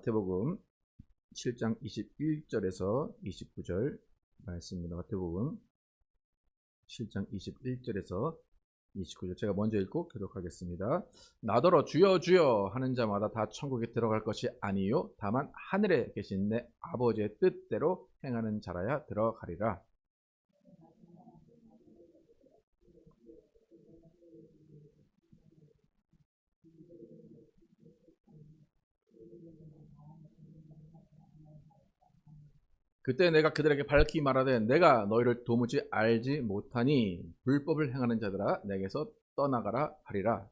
마태복음 7장 21절에서 29절 말씀입니다. 마태복음 7장 21절에서 29절 제가 먼저 읽고 교독하겠습니다. 나더러 주여 주여 하는 자마다 다 천국에 들어갈 것이 아니요 다만 하늘에 계신 내 아버지의 뜻대로 행하는 자라야 들어가리라. 그때 내가 그들에게 밝히 말하되 내가 너희를 도무지 알지 못하니 불법을 행하는 자들아 내게서 떠나가라 하리라.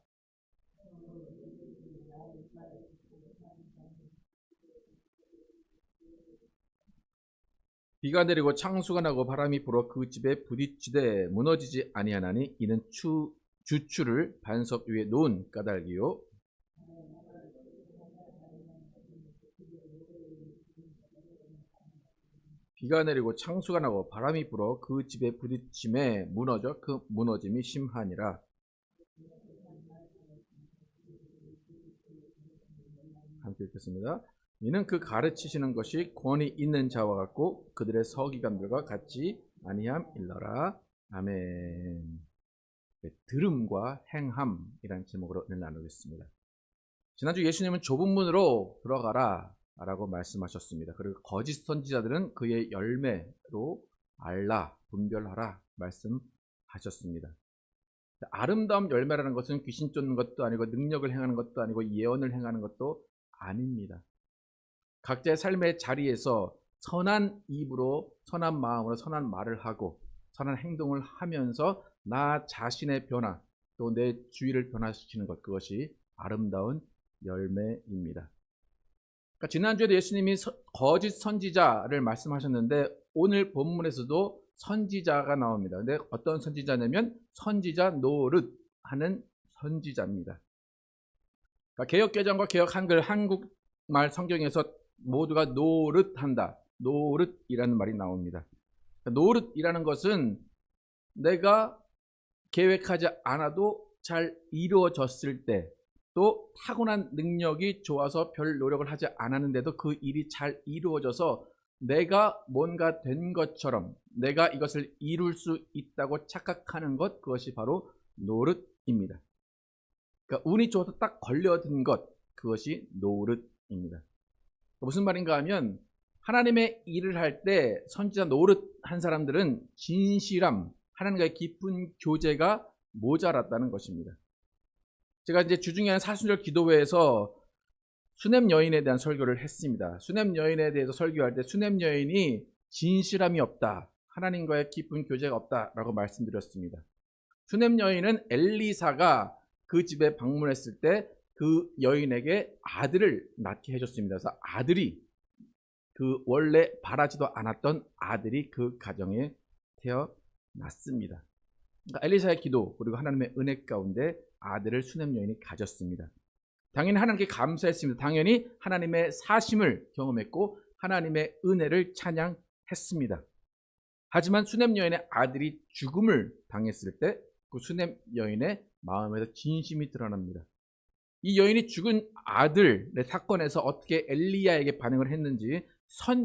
비가 내리고 창수가 나고 바람이 불어 그 집에 부딪히되 무너지지 아니하나니 이는 주추를 반석 위에 놓은 까닭이요 비가 내리고 창수가 나고 바람이 불어 그 집에 부딪힘에 무너져 그 무너짐이 심하니라. 함께 읽겠습니다. 이는 그 가르치시는 것이 권위 있는 자와 같고 그들의 서기관들과 같지 아니함일러라. 아멘. 들음과 행함이라는 제목으로 오늘 나누겠습니다. 지난주 예수님은 좁은 문으로 들어가라 라고 말씀하셨습니다. 그리고 거짓 선지자들은 그의 열매로 알라, 분별하라 말씀하셨습니다. 아름다운 열매라는 것은 귀신 쫓는 것도 아니고 능력을 행하는 것도 아니고 예언을 행하는 것도 아닙니다. 각자의 삶의 자리에서 선한 입으로 선한 마음으로 선한 말을 하고 선한 행동을 하면서 나 자신의 변화 또 내 주위를 변화시키는 것, 그것이 아름다운 열매입니다. 그러니까 지난주에도 예수님이 거짓 선지자를 말씀하셨는데 오늘 본문에서도 선지자가 나옵니다. 근데 어떤 선지자냐면 선지자 노릇 하는 선지자입니다. 그러니까 개역개정과 개역 한국말 성경에서 모두가 노릇한다, 노릇이라는 말이 나옵니다. 노릇이라는 것은 내가 계획하지 않아도 잘 이루어졌을 때 또 타고난 능력이 좋아서 별 노력을 하지 않았는데도 그 일이 잘 이루어져서 내가 뭔가 된 것처럼 내가 이것을 이룰 수 있다고 착각하는 것, 그것이 바로 노릇입니다. 그러니까 운이 좋아서 딱 걸려든 것, 그것이 노릇입니다. 무슨 말인가 하면 하나님의 일을 할 때 선지자 노릇한 사람들은 진실함, 하나님과의 깊은 교제가 모자랐다는 것입니다. 제가 이제 주중에 하는 사순절 기도회에서 수냄 여인에 대한 설교를 했습니다. 수냄 여인에 대해서 설교할 때 수냄 여인이 진실함이 없다, 하나님과의 깊은 교제가 없다라고 말씀드렸습니다. 수냄 여인은 엘리사가 그 집에 방문했을 때 그 여인에게 아들을 낳게 해줬습니다. 그래서 아들이 그 원래 바라지도 않았던 아들이 그 가정에 태어났습니다. 그러니까 엘리사의 기도 그리고 하나님의 은혜 가운데 아들을 수냄 여인이 가졌습니다. 당연히 하나님께 감사했습니다. 당연히 하나님의 사심을 경험했고 하나님의 은혜를 찬양했습니다. 하지만 수냄 여인의 아들이 죽음을 당했을 때 그 수냄 여인의 마음에서 진심이 드러납니다. 이 여인이 죽은 아들의 사건에서 어떻게 엘리야에게 반응을 했는지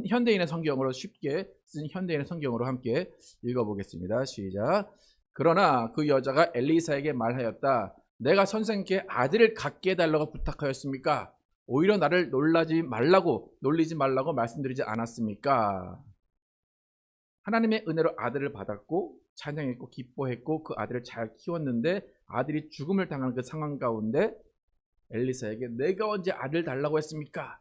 현대인의 성경으로 쉽게 쓴 현대인의 성경으로 함께 읽어보겠습니다. 시작. 그러나 그 여자가 엘리사에게 말하였다. 내가 선생님께 아들을 갖게 해달라고 부탁하였습니까? 오히려 나를 놀리지 말라고 말씀드리지 않았습니까? 하나님의 은혜로 아들을 받았고 찬양했고 기뻐했고 그 아들을 잘 키웠는데 아들이 죽음을 당하는 그 상황 가운데 엘리사에게 내가 언제 아들 달라고 했습니까?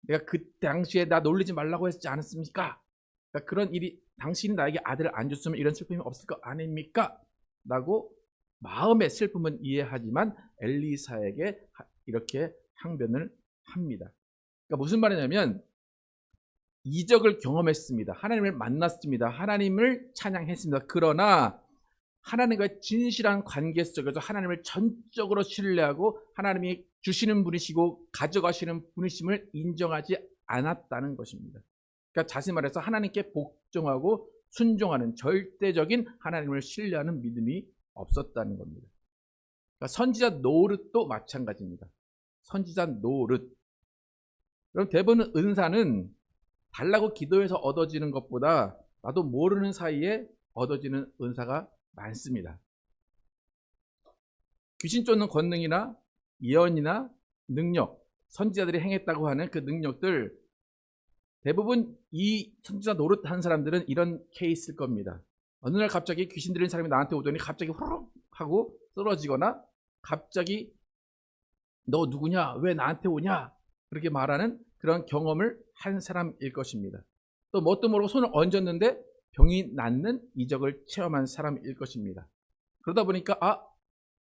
내가 그 당시에 나 놀리지 말라고 했지 않았습니까? 그러니까 그런 일이 당신이 나에게 아들을 안 줬으면 이런 슬픔이 없을 거 아닙니까? 라고 마음의 슬픔은 이해하지만 엘리사에게 이렇게 항변을 합니다. 그러니까 무슨 말이냐면 이적을 경험했습니다. 하나님을 만났습니다. 하나님을 찬양했습니다. 그러나 하나님과의 진실한 관계 속에서 하나님을 전적으로 신뢰하고 하나님이 주시는 분이시고 가져가시는 분이심을 인정하지 않았다는 것입니다. 그러니까 자세히 말해서 하나님께 복종하고 순종하는 절대적인 하나님을 신뢰하는 믿음이 없었다는 겁니다. 그러니까 선지자 노릇도 마찬가지입니다. 선지자 노릇. 그럼 대부분 은사는 달라고 기도해서 얻어지는 것보다 나도 모르는 사이에 얻어지는 은사가 많습니다. 귀신 쫓는 권능이나 예언이나 능력, 선지자들이 행했다고 하는 그 능력들, 대부분 이 선지자 노릇한 사람들은 이런 케이스일 겁니다. 어느 날 갑자기 귀신 들린 사람이 나한테 오더니 갑자기 호록 하고 쓰러지거나, 갑자기 너 누구냐? 왜 나한테 오냐? 그렇게 말하는 그런 경험을 한 사람일 것입니다. 또 뭣도 모르고 손을 얹었는데 병이 낫는 이적을 체험한 사람일 것입니다. 그러다 보니까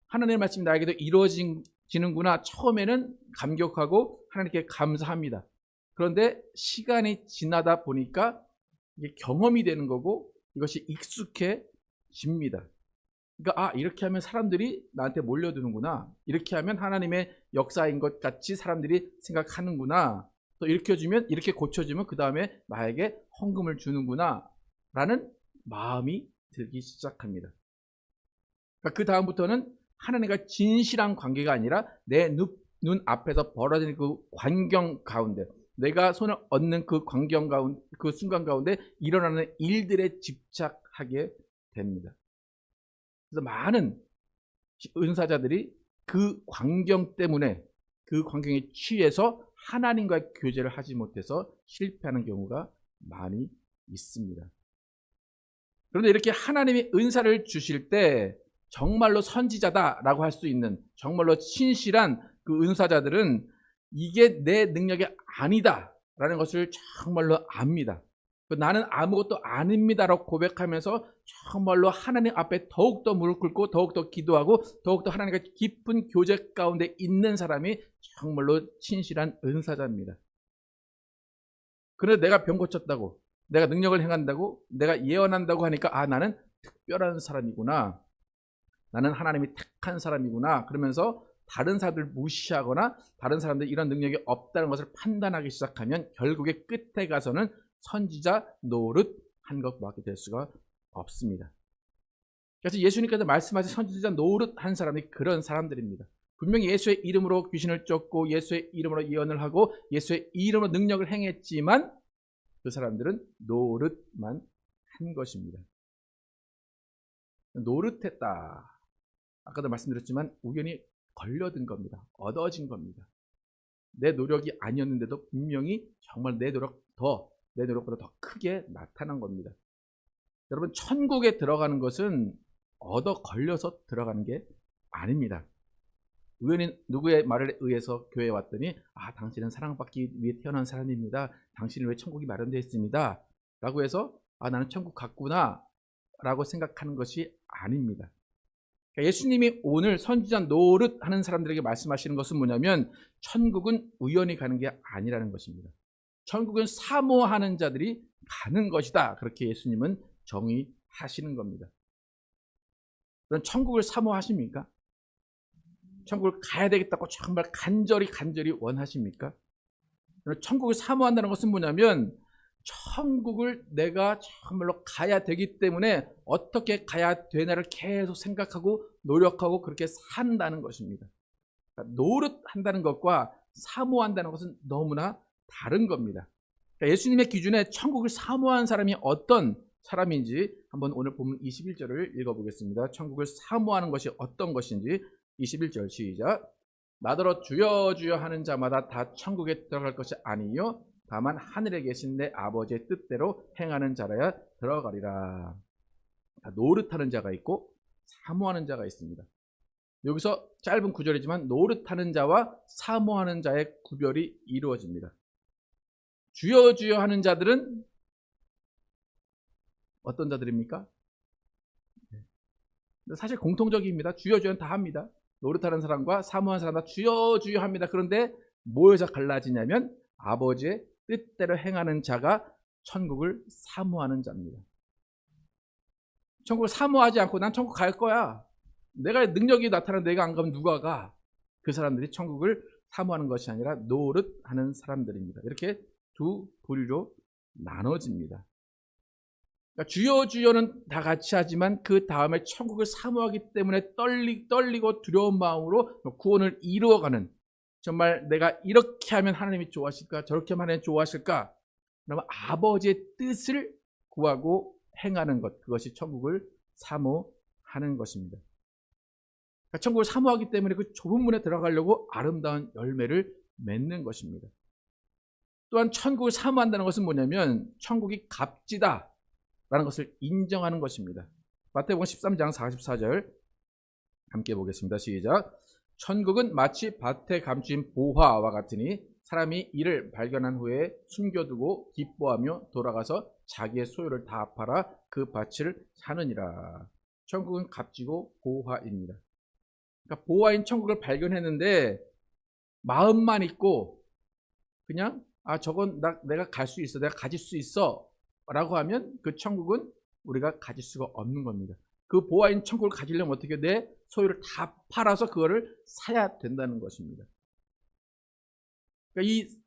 하나님의 말씀이 나에게도 이루어지는구나. 처음에는 감격하고 하나님께 감사합니다. 그런데 시간이 지나다 보니까 이게 경험이 되는 거고 이것이 익숙해집니다. 그러니까 이렇게 하면 사람들이 나한테 몰려드는구나. 이렇게 하면 하나님의 역사인 것 같이 사람들이 생각하는구나. 또 이렇게 해주면, 이렇게 고쳐주면 그 다음에 나에게 헌금을 주는구나 라는 마음이 들기 시작합니다. 그러니까 그 다음부터는 하나님과 진실한 관계가 아니라 내 눈 앞에서 벌어지는 그 광경 가운데, 내가 손을 얹는 그 광경 가운데, 그 순간 가운데 일어나는 일들에 집착하게 됩니다. 그래서 많은 은사자들이 그 광경 때문에, 그 광경에 취해서 하나님과의 교제를 하지 못해서 실패하는 경우가 많이 있습니다. 그런데 이렇게 하나님이 은사를 주실 때 정말로 선지자다라고 할 수 있는, 정말로 신실한 그 은사자들은 이게 내 능력이 아니다라는 것을 정말로 압니다. 나는 아무것도 아닙니다라고 고백하면서 정말로 하나님 앞에 더욱더 무릎 꿇고 더욱더 기도하고 더욱더 하나님과 깊은 교제 가운데 있는 사람이 정말로 신실한 은사자입니다. 그런데 내가 병 고쳤다고, 내가 능력을 행한다고, 내가 예언한다고 하니까 나는 특별한 사람이구나, 나는 하나님이 택한 사람이구나, 그러면서 다른 사람들 무시하거나 다른 사람들 이런 능력이 없다는 것을 판단하기 시작하면 결국에 끝에 가서는 선지자 노릇한 것밖에 될 수가 없습니다. 그래서 예수님께서 말씀하신 선지자 노릇한 사람이 그런 사람들입니다. 분명히 예수의 이름으로 귀신을 쫓고 예수의 이름으로 예언을 하고 예수의 이름으로 능력을 행했지만 그 사람들은 노릇만 한 것입니다. 노릇했다. 아까도 말씀드렸지만 우연히 걸려든 겁니다. 얻어진 겁니다. 내 노력이 아니었는데도 분명히 정말 내 노력보다 더 크게 나타난 겁니다. 여러분, 천국에 들어가는 것은 얻어 걸려서 들어가는 게 아닙니다. 우연히 누구의 말에 의해서 교회에 왔더니 당신은 사랑받기 위해 태어난 사람입니다. 당신을 위해 천국이 마련되어 있습니다. 라고 해서 나는 천국 갔구나 라고 생각하는 것이 아닙니다. 그러니까 예수님이 오늘 선지자 노릇하는 사람들에게 말씀하시는 것은 뭐냐면 천국은 우연히 가는 게 아니라는 것입니다. 천국은 사모하는 자들이 가는 것이다. 그렇게 예수님은 정의하시는 겁니다. 그럼 천국을 사모하십니까? 천국을 가야 되겠다고 정말 간절히 원하십니까? 천국을 사모한다는 것은 뭐냐면 천국을 내가 정말로 가야 되기 때문에 어떻게 가야 되나를 계속 생각하고 노력하고 그렇게 산다는 것입니다. 그러니까 노릇한다는 것과 사모한다는 것은 너무나 다른 겁니다. 그러니까 예수님의 기준에 천국을 사모하는 사람이 어떤 사람인지 한번 오늘 본문 21절을 읽어보겠습니다. 천국을 사모하는 것이 어떤 것인지 21절 시작. 나더러 주여 주여 하는 자마다 다 천국에 들어갈 것이 아니요 다만 하늘에 계신 내 아버지의 뜻대로 행하는 자라야 들어가리라. 노릇하는 자가 있고 사모하는 자가 있습니다. 여기서 짧은 구절이지만 노릇하는 자와 사모하는 자의 구별이 이루어집니다. 주여 주여 하는 자들은 어떤 자들입니까? 사실 공통적입니다. 주여 주여는 다 합니다. 노릇하는 사람과 사모하는 사람 다 주여 주여 합니다. 그런데 뭐에서 갈라지냐면 아버지의 뜻대로 행하는 자가 천국을 사모하는 자입니다. 천국을 사모하지 않고 난 천국 갈 거야, 내가 능력이 나타나는 내가 안 가면 누가 가? 그 사람들이 천국을 사모하는 것이 아니라 노릇하는 사람들입니다. 이렇게 두 부류로 나눠집니다. 그러니까 주여 주여는 다 같이 하지만 그 다음에 천국을 사모하기 때문에 떨리고 두려운 마음으로 구원을 이루어가는 정말 내가 이렇게 하면 하나님이 좋아하실까? 저렇게 하면 하나님이 좋아하실까? 그러면 아버지의 뜻을 구하고 행하는 것, 그것이 천국을 사모하는 것입니다. 그러니까 천국을 사모하기 때문에 그 좁은 문에 들어가려고 아름다운 열매를 맺는 것입니다. 또한 천국을 사모한다는 것은 뭐냐면 천국이 값지다 라는 것을 인정하는 것입니다. 마태복음 13장 44절 함께 보겠습니다. 시작. 천국은 마치 밭에 감추인 보화와 같으니 사람이 이를 발견한 후에 숨겨두고 기뻐하며 돌아가서 자기의 소유를 다 팔아 그 밭을 사느니라. 천국은 값지고 보화입니다. 그러니까 보화인 천국을 발견했는데 마음만 있고 그냥 저건 내가 갈 수 있어, 내가 가질 수 있어 라고 하면 그 천국은 우리가 가질 수가 없는 겁니다. 그 보화인 천국을 가지려면 어떻게 내 소유를 다 팔아서 그거를 사야 된다는 것입니다. 그러니까 이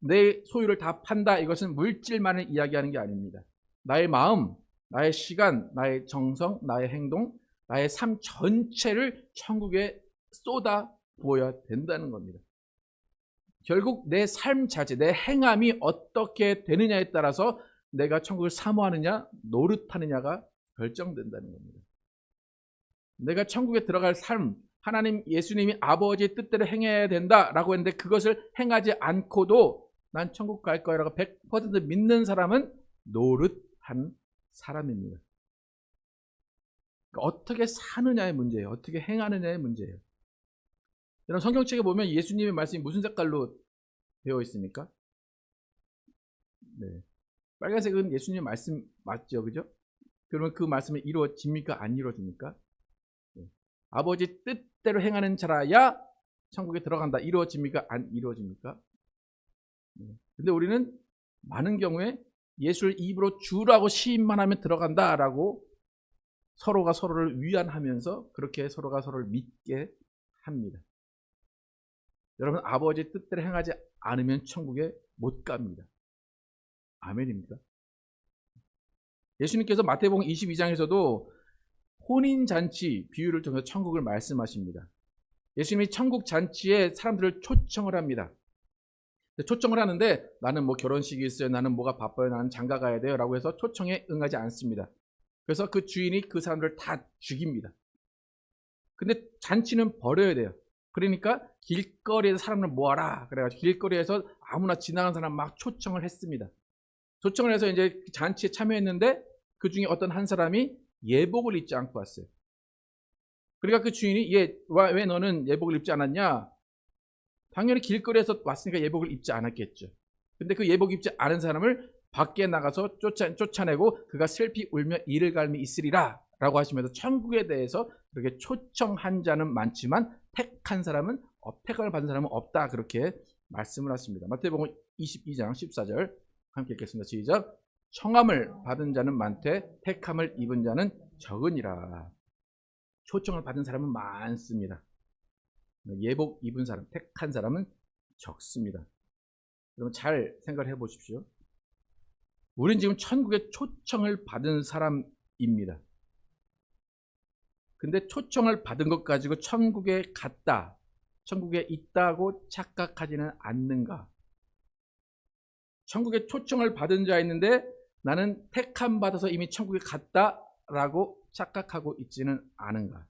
내 소유를 다 판다, 이것은 물질만을 이야기하는 게 아닙니다. 나의 마음, 나의 시간, 나의 정성, 나의 행동, 나의 삶 전체를 천국에 쏟아 부어야 된다는 겁니다. 결국 내 삶 자체, 내 행함이 어떻게 되느냐에 따라서 내가 천국을 사모하느냐 노릇하느냐가 결정된다는 겁니다. 내가 천국에 들어갈 삶, 하나님 예수님이 아버지의 뜻대로 행해야 된다라고 했는데 그것을 행하지 않고도 난 천국 갈 거야라고 100% 믿는 사람은 노릇한 사람입니다. 그러니까 어떻게 사느냐의 문제예요. 어떻게 행하느냐의 문제예요. 여러분 성경책에 보면 예수님의 말씀이 무슨 색깔로 되어 있습니까? 네. 빨간색은 예수님의 말씀 맞죠, 그죠? 그러면 그 말씀이 이루어집니까? 안 이루어집니까? 네. 아버지 뜻대로 행하는 자라야 천국에 들어간다. 이루어집니까? 안 이루어집니까? 네. 근데 우리는 많은 경우에 예수를 입으로 주라고 시인만 하면 들어간다라고 서로가 서로를 위안하면서 그렇게 서로가 서로를 믿게 합니다. 여러분 아버지의 뜻대로 행하지 않으면 천국에 못 갑니다. 아멘입니까? 예수님께서 마태복음 22장에서도 혼인잔치 비유를 통해서 천국을 말씀하십니다. 예수님이 천국 잔치에 사람들을 초청을 합니다. 초청을 하는데 나는 뭐 결혼식이 있어요, 나는 뭐가 바빠요, 나는 장가 가야 돼요 라고 해서 초청에 응하지 않습니다. 그래서 그 주인이 그 사람들을 다 죽입니다. 근데 잔치는 벌여야 돼요. 그러니까 길거리에서 사람을 모아라 그래가지고 길거리에서 아무나 지나가는 사람 막 초청을 했습니다. 초청을 해서 이제 잔치에 참여했는데 그 중에 어떤 한 사람이 예복을 입지 않고 왔어요. 그러니까 그 주인이 왜 너는 예복을 입지 않았냐? 당연히 길거리에서 왔으니까 예복을 입지 않았겠죠. 근데 그 예복 입지 않은 사람을 밖에 나가서 쫓아내고 그가 슬피 울며 이를 갈미 있으리라 라고 하시면서 천국에 대해서 그렇게 초청한 자는 많지만 택한 사람은 택을 받은 사람은 없다 그렇게 말씀을 하십니다. 마태복음 22장 14절 함께 읽겠습니다. 시작. 청함을 받은 자는 많되 택함을 입은 자는 적으니라. 초청을 받은 사람은 많습니다. 예복 입은 사람, 택한 사람은 적습니다. 여러분 잘 생각을 해보십시오. 우리는 지금 천국에 초청을 받은 사람입니다. 근데 초청을 받은 것 가지고 천국에 갔다, 천국에 있다고 착각하지는 않는가? 천국에 초청을 받은 자 있는데 나는 택함 받아서 이미 천국에 갔다라고 착각하고 있지는 않은가?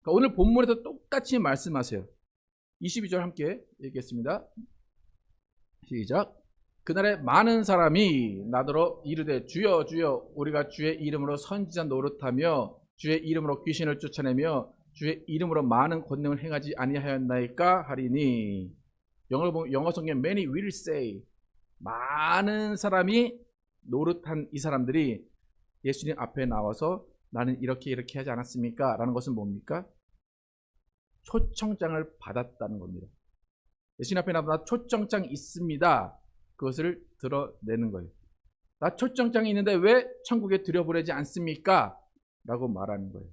그러니까 오늘 본문에서 똑같이 말씀하세요. 22절 함께 읽겠습니다. 시작. 그날에 많은 사람이 나더러 이르되 주여 주여 우리가 주의 이름으로 선지자 노릇하며 주의 이름으로 귀신을 쫓아내며 주의 이름으로 많은 권능을 행하지 아니하였나이까 하리니. 영어 성경 many will say, 많은 사람이 노릇한 이 사람들이 예수님 앞에 나와서 나는 이렇게 하지 않았습니까? 라는 것은 뭡니까? 초청장을 받았다는 겁니다. 예수님 앞에 나와서 나 초청장 있습니다. 그것을 드러내는 거예요. 나 초청장이 있는데 왜 천국에 들여보내지 않습니까? 라고 말하는 거예요.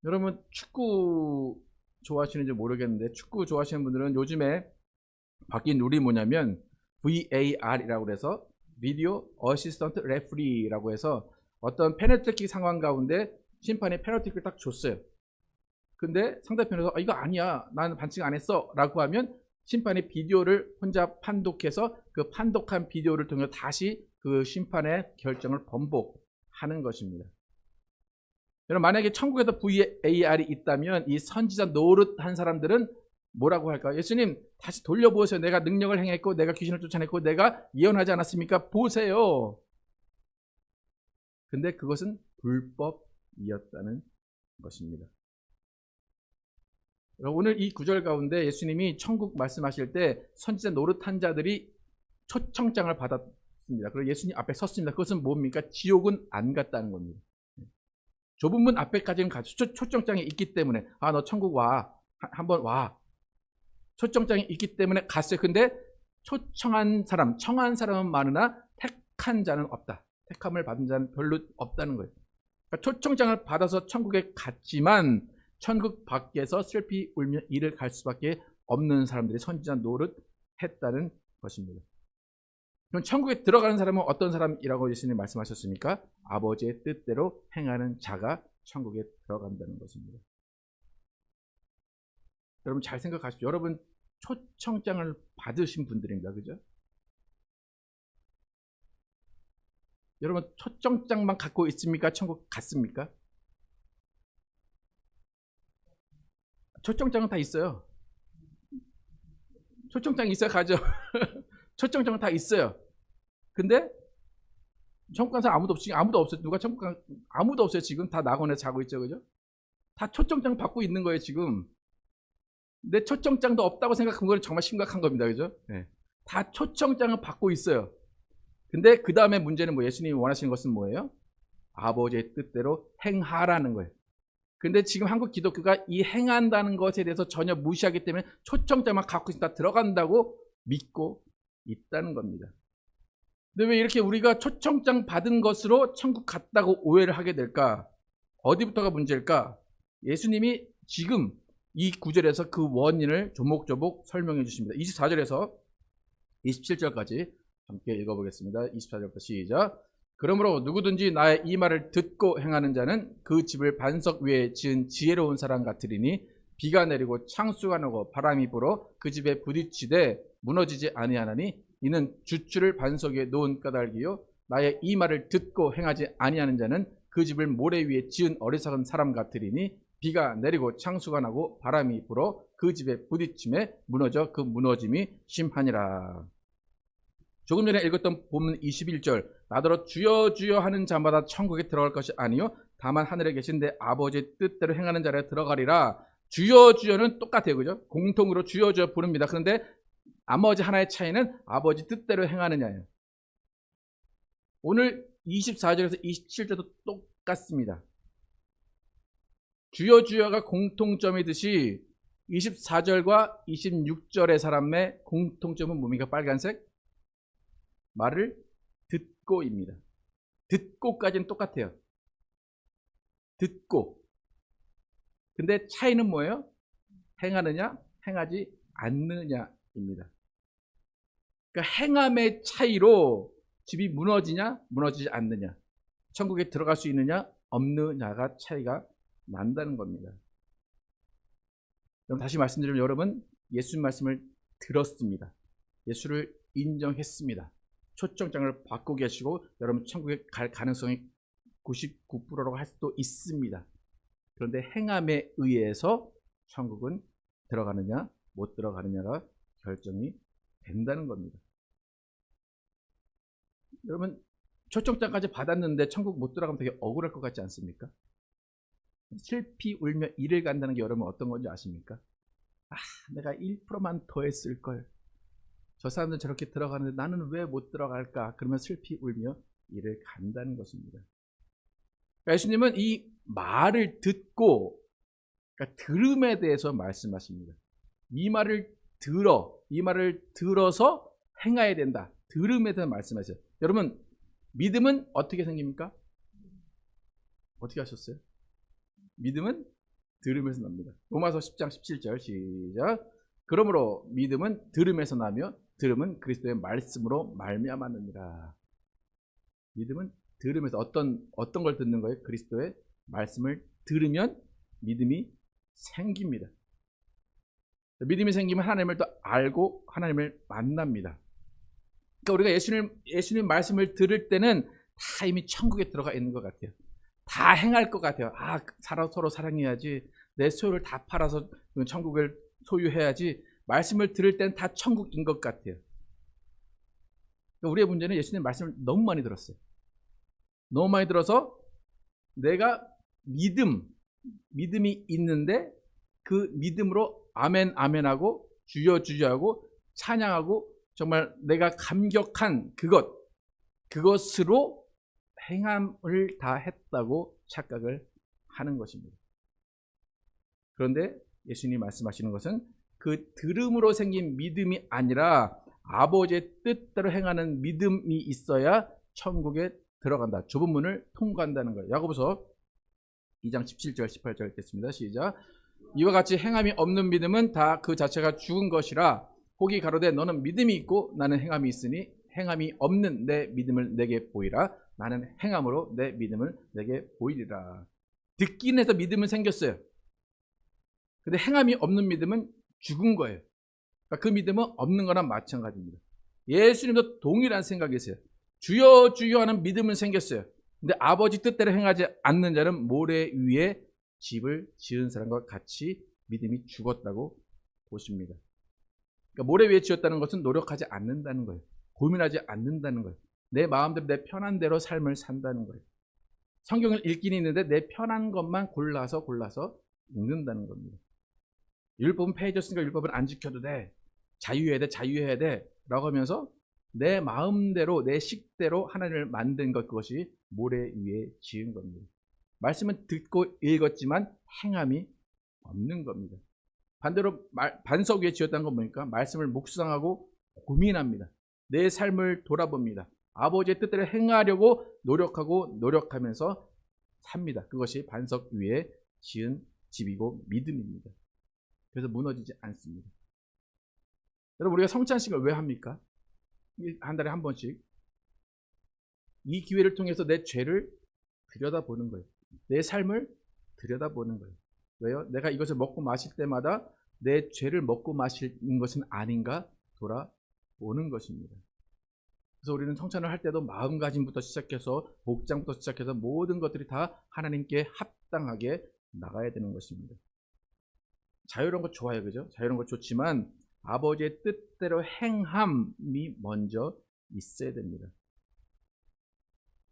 여러분 축구 좋아하시는지 모르겠는데 축구 좋아하시는 분들은 요즘에 바뀐 룰이 뭐냐면 VAR이라고 해서 비디오 어시스턴트 레프리라고 해서 어떤 페널티킥 상황 가운데 심판이 페널티킥을 딱 줬어요. 근데 상대편에서 이거 아니야, 나는 반칙 안 했어 라고 하면 심판이 비디오를 혼자 판독해서 그 판독한 비디오를 통해 다시 그 심판의 결정을 번복하는 것입니다. 여러분, 만약에 천국에도 VAR이 있다면 이 선지자 노릇한 사람들은 뭐라고 할까? 예수님 다시 돌려보세요. 내가 능력을 행했고 내가 귀신을 쫓아냈고 내가 예언하지 않았습니까? 보세요. 근데 그것은 불법이었다는 것입니다. 오늘 이 구절 가운데 예수님이 천국 말씀하실 때 선지자 노릇한 자들이 초청장을 받았습니다. 그리고 예수님 앞에 섰습니다. 그것은 뭡니까? 지옥은 안 갔다는 겁니다. 좁은 문 앞에까지는 초청장이 있기 때문에 너 천국 와, 한번 와. 초청장이 있기 때문에 갔어요. 근데 초청한 사람, 청한 사람은 많으나 택한 자는 없다. 택함을 받은 자는 별로 없다는 거예요. 그러니까 초청장을 받아서 천국에 갔지만 천국 밖에서 슬피 울며 이를 갈 수밖에 없는 사람들이 선지자 노릇 했다는 것입니다. 그럼 천국에 들어가는 사람은 어떤 사람이라고 예수님 말씀하셨습니까? 아버지의 뜻대로 행하는 자가 천국에 들어간다는 것입니다. 여러분 잘 생각하십시오. 여러분 초청장을 받으신 분들입니다. 그죠? 여러분 초청장만 갖고 있습니까? 천국 갔습니까? 초청장은 다 있어요. 초청장이 있어야 가죠. 초청장은 다 있어요. 근데 천국 간 사람 아무도 없어요. 누가 천국 간 아무도 없어요. 지금 다 낙원에 자고 있죠. 그죠? 다 초청장 받고 있는 거예요. 지금. 내 초청장도 없다고 생각한 건 정말 심각한 겁니다. 그죠? 네. 다 초청장을 받고 있어요. 근데 그 다음에 문제는 예수님이 원하시는 것은 뭐예요? 아버지의 뜻대로 행하라는 거예요. 근데 지금 한국 기독교가 이 행한다는 것에 대해서 전혀 무시하기 때문에 초청장만 갖고 있다 들어간다고 믿고 있다는 겁니다. 근데 왜 이렇게 우리가 초청장 받은 것으로 천국 갔다고 오해를 하게 될까? 어디부터가 문제일까? 예수님이 지금 이 구절에서 그 원인을 조목조목 설명해 주십니다. 24절에서 27절까지 함께 읽어보겠습니다. 24절부터 시작. 그러므로 누구든지 나의 이 말을 듣고 행하는 자는 그 집을 반석 위에 지은 지혜로운 사람 같으리니 비가 내리고 창수가 나고 바람이 불어 그 집에 부딪히되 무너지지 아니하나니 이는 주추를 반석 위에 놓은 까닭이요 나의 이 말을 듣고 행하지 아니하는 자는 그 집을 모래 위에 지은 어리석은 사람 같으리니 비가 내리고 창수가 나고 바람이 불어 그 집에 부딪힘에 무너져 그 무너짐이 심하니라. 조금 전에 읽었던 본문 21절 나더러 주여 주여 하는 자마다 천국에 들어갈 것이 아니요 다만 하늘에 계신 내 아버지의 뜻대로 행하는 자에 들어가리라. 주여 주여는 똑같아요. 그죠? 공통으로 주여 주여 부릅니다. 그런데 나머지 하나의 차이는 아버지 뜻대로 행하느냐예요. 오늘 24절에서 27절도 똑같습니다. 주여 주여가 공통점이듯이 24절과 26절의 사람의 공통점은 뭡니까? 빨간색? 말을 듣고입니다. 듣고까지는 똑같아요. 듣고. 근데 차이는 뭐예요? 행하느냐, 행하지 않느냐입니다. 그러니까 행함의 차이로 집이 무너지냐, 무너지지 않느냐, 천국에 들어갈 수 있느냐, 없느냐가 차이가 난다는 겁니다. 그럼 다시 말씀드리면 여러분 예수님 말씀을 들었습니다. 예수를 인정했습니다. 초청장을 받고 계시고 여러분 천국에 갈 가능성이 99%라고 할 수도 있습니다. 그런데 행함에 의해서 천국은 들어가느냐 못 들어가느냐가 결정이 된다는 겁니다. 여러분 초청장까지 받았는데 천국 못 들어가면 되게 억울할 것 같지 않습니까? 슬피 울며 이를 간다는 게 여러분 어떤 건지 아십니까? 내가 1%만 더 했을걸. 저 사람들은 저렇게 들어가는데 나는 왜 못 들어갈까? 그러면 슬피 울며 이를 간다는 것입니다. 예수님은 이 말을 듣고 그러니까 들음에 대해서 말씀하십니다. 이 말을 들어서 행해야 된다. 들음에 대해서 말씀하세요. 여러분 믿음은 어떻게 생깁니까? 어떻게 하셨어요? 믿음은 들음에서 납니다. 로마서 10장 17절 시작. 그러므로 믿음은 들음에서 나며 들음은 그리스도의 말씀으로 말미암았느니라. 믿음은 들음에서 어떤 걸 듣는 거예요? 그리스도의 말씀을 들으면 믿음이 생깁니다. 믿음이 생기면 하나님을 더 알고 하나님을 만납니다. 그러니까 우리가 예수님 말씀을 들을 때는 다 이미 천국에 들어가 있는 것 같아요. 다 행할 것 같아요. 서로 사랑해야지. 내 소유를 다 팔아서 천국을 소유해야지. 말씀을 들을 때는 다 천국인 것 같아요. 그러니까 우리의 문제는 예수님 말씀을 너무 많이 들었어요. 너무 많이 들어서 내가 믿음이 있는데 그 믿음으로 아멘 아멘하고 주여 주여하고 찬양하고 정말 내가 감격한 그것으로 행함을 다 했다고 착각을 하는 것입니다. 그런데 예수님이 말씀하시는 것은 그 들음으로 생긴 믿음이 아니라 아버지의 뜻대로 행하는 믿음이 있어야 천국에 들어간다. 좁은 문을 통과한다는 거예요. 야고보서 2장 17절 18절 읽겠습니다. 시작. 이와 같이 행함이 없는 믿음은 다 그 자체가 죽은 것이라 혹이 가로되 너는 믿음이 있고 나는 행함이 있으니 행함이 없는 내 믿음을 내게 보이라. 나는 행함으로 내 믿음을 내게 보이리라. 듣긴 해서 믿음은 생겼어요. 근데 행함이 없는 믿음은 죽은 거예요. 그러니까 그 믿음은 없는 거나 마찬가지입니다. 예수님도 동일한 생각이세요. 주여 주여 하는 믿음은 생겼어요. 근데 아버지 뜻대로 행하지 않는 자는 모래 위에 집을 지은 사람과 같이 믿음이 죽었다고 보십니다. 그러니까 모래 위에 지었다는 것은 노력하지 않는다는 거예요. 고민하지 않는다는 거예요. 내 마음대로 내 편한 대로 삶을 산다는 거예요. 성경을 읽긴 있는데 내 편한 것만 골라서 읽는다는 겁니다. 율법은 폐해졌으니까 율법은 안 지켜도 돼. 자유해야 돼 라고 하면서 내 마음대로 내 식대로 하나님을 만든 것, 그것이 모래 위에 지은 겁니다. 말씀은 듣고 읽었지만 행함이 없는 겁니다. 반대로 반석 위에 지었다는 건 뭡니까? 말씀을 묵상하고 고민합니다. 내 삶을 돌아봅니다. 아버지의 뜻대로 행하려고 노력하면서 삽니다. 그것이 반석 위에 지은 집이고 믿음입니다. 그래서 무너지지 않습니다. 여러분, 우리가 성찬식을 왜 합니까? 한 달에 한 번씩. 이 기회를 통해서 내 죄를 들여다보는 거예요. 내 삶을 들여다보는 거예요. 왜요? 내가 이것을 먹고 마실 때마다 내 죄를 먹고 마시는 것은 아닌가 돌아보는 것입니다. 그래서 우리는 성찬을 할 때도 마음가짐부터 시작해서 복장부터 시작해서 모든 것들이 다 하나님께 합당하게 나가야 되는 것입니다. 자유로운 거 좋아요, 그죠? 자유로운 거 좋지만 아버지의 뜻대로 행함이 먼저 있어야 됩니다.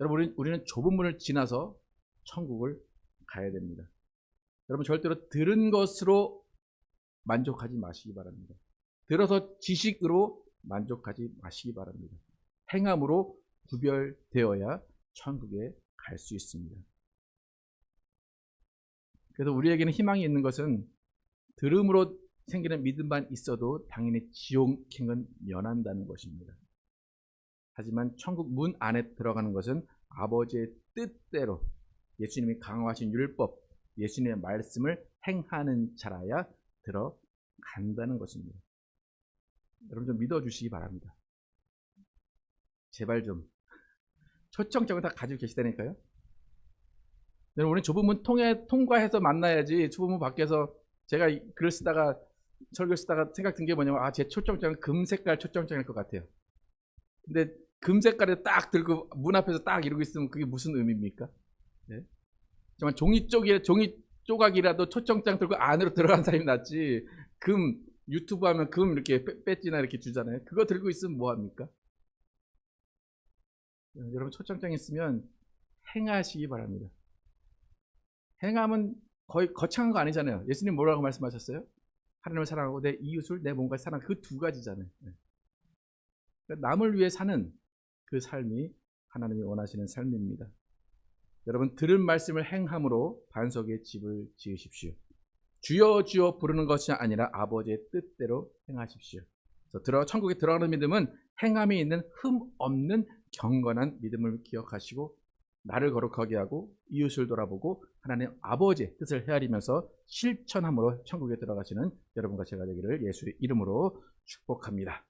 여러분, 우리는 좁은 문을 지나서 천국을 가야 됩니다. 여러분, 절대로 들은 것으로 만족하지 마시기 바랍니다. 들어서 지식으로 만족하지 마시기 바랍니다. 행함으로 구별되어야 천국에 갈 수 있습니다. 그래서 우리에게는 희망이 있는 것은 들음으로 생기는 믿음만 있어도 당연히 지옥행은 면한다는 것입니다. 하지만 천국 문 안에 들어가는 것은 아버지의 뜻대로 예수님이 강화하신 율법, 예수님의 말씀을 행하는 자라야 들어간다는 것입니다. 여러분 좀 믿어주시기 바랍니다. 제발 좀. 초청장을 다 가지고 계시다니까요. 여러분, 우리 좁은 문 통과해서 만나야지. 좁은 문 밖에서 제가 글을 쓰다가 설교 쓰다가 생각 든 게 뭐냐면 제 초청장은 금색깔 초청장일 것 같아요. 근데 금색깔을 딱 들고 문 앞에서 딱 이러고 있으면 그게 무슨 의미입니까? 네? 정말 종이 조각이라도 초청장 들고 안으로 들어간 사람이 낫지. 유튜브 하면 금 이렇게 배지나 이렇게 주잖아요. 그거 들고 있으면 뭐합니까? 여러분, 초청장 있으면 행하시기 바랍니다. 행함은 거의 거창한 거 아니잖아요. 예수님 뭐라고 말씀하셨어요? 하나님을 사랑하고 내 이웃을 내 몸과 사랑, 그 두 가지잖아요. 그러니까 남을 위해 사는 그 삶이 하나님이 원하시는 삶입니다. 여러분, 들은 말씀을 행함으로 반석에 집을 지으십시오. 주여 주여 부르는 것이 아니라 아버지의 뜻대로 행하십시오. 그래서 천국에 들어가는 믿음은 행함이 있는 흠 없는 경건한 믿음을 기억하시고 나를 거룩하게 하고 이웃을 돌아보고 하나님 아버지의 뜻을 헤아리면서 실천함으로 천국에 들어가시는 여러분과 제가 되기를 예수의 이름으로 축복합니다.